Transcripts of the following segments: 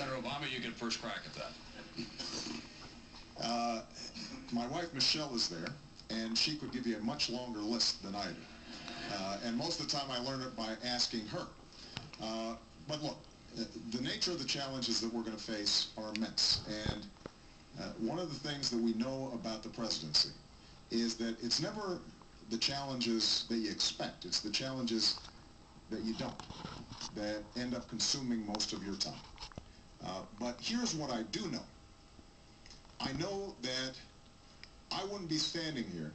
Senator Obama, you get first crack at that. My wife Michelle is there, and she could give you a much longer list than I do. And most of the time I learn it by asking her. But look, the nature of the challenges that we're going to face are immense. And one of the things that we know about the presidency is that it's never the challenges that you expect. It's the challenges that you don't, that end up consuming most of your time. But here's what I do know. I know that I wouldn't be standing here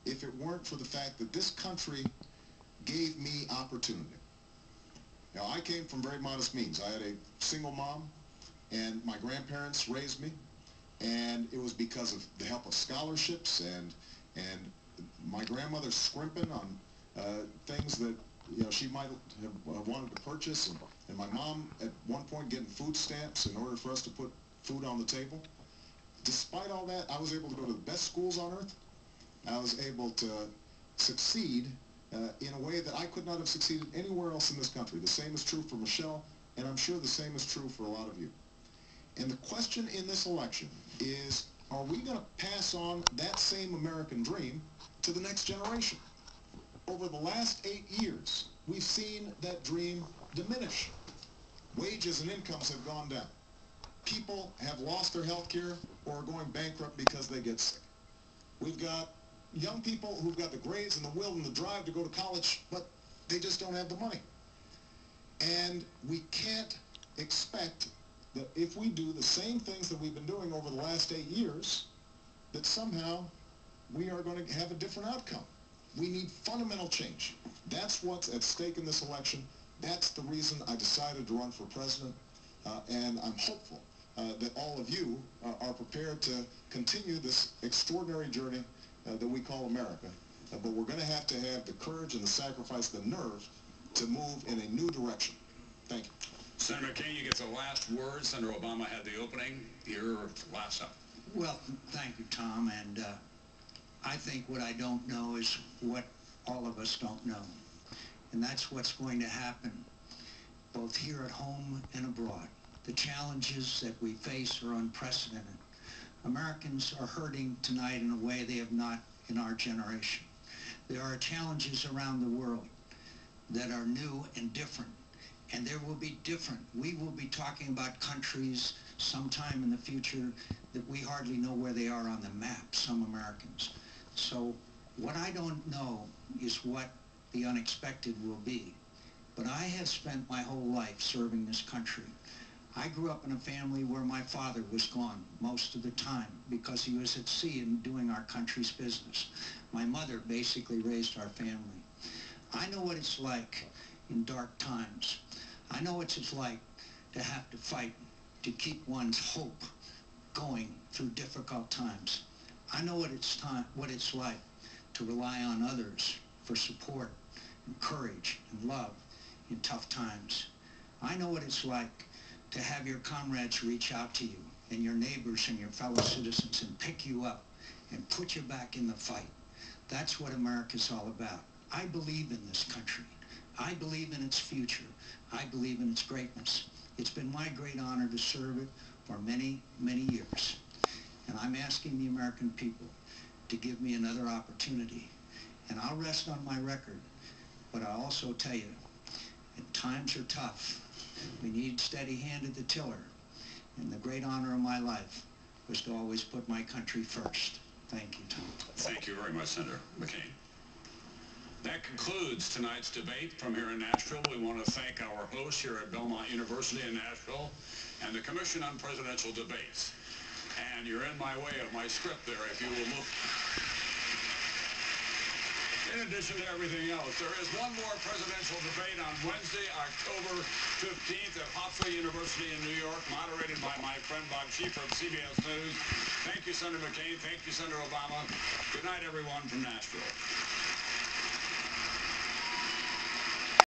if it weren't for the fact that this country gave me opportunity. Now, I came from very modest means. I had a single mom, and my grandparents raised me, and it was because of the help of scholarships and my grandmother scrimping on things that she might have wanted to purchase, and my mom at one point getting food stamps in order for us to put food on the table. Despite all that, I was able to go to the best schools on earth. I was able to succeed in a way that I could not have succeeded anywhere else in this country. The same is true for Michelle, and I'm sure the same is true for a lot of you. And the question in this election is, are we going to pass on that same American dream to the next generation? Over the last 8 years, we've seen that dream diminish. Wages and incomes have gone down. People have lost their health care or are going bankrupt because they get sick. We've got young people who've got the grades and the will and the drive to go to college, but they just don't have the money. And we can't expect that if we do the same things that we've been doing over the last 8 years, that somehow we are going to have a different outcome. We need fundamental change. That's what's at stake in this election. That's the reason I decided to run for president, and I'm hopeful that all of you are prepared to continue this extraordinary journey that we call America. But we're going to have the courage and the sacrifice, the nerve to move in a new direction. Thank you. Senator Cain, you get the last word. Senator Obama had the opening. You're last up. Well, thank you, Tom. And I think what I don't know is what all of us don't know. And that's what's going to happen both here at home and abroad. The challenges that we face are unprecedented. Americans are hurting tonight in a way they have not in our generation. There are challenges around the world that are new and different, and there will be different. We will be talking about countries sometime in the future that we hardly know where they are on the map, some Americans. So what I don't know is what the unexpected will be. But I have spent my whole life serving this country. I grew up in a family where my father was gone most of the time because he was at sea and doing our country's business. My mother basically raised our family. I know what it's like in dark times. I know what it's like to have to fight to keep one's hope going through difficult times. I know what it's like to rely on others for support and courage and love in tough times. I know what it's like to have your comrades reach out to you and your neighbors and your fellow citizens and pick you up and put you back in the fight. That's what America's all about. I believe in this country. I believe in its future. I believe in its greatness. It's been my great honor to serve it for many, many years. And I'm asking the American people to give me another opportunity. And I'll rest on my record, but I'll also tell you, times are tough. We need steady hand at the tiller. And the great honor of my life was to always put my country first. Thank you, Tom. Thank you very much, Senator McCain. That concludes tonight's debate from here in Nashville. We want to thank our hosts here at Belmont University in Nashville and the Commission on Presidential Debates. And you're in my way of my script there, if you will move. In addition to everything else, there is one more presidential debate on Wednesday, October 15th at Hofstra University in New York, moderated by my friend Bob Schieffer of CBS News. Thank you, Senator McCain. Thank you, Senator Obama. Good night, everyone, from Nashville.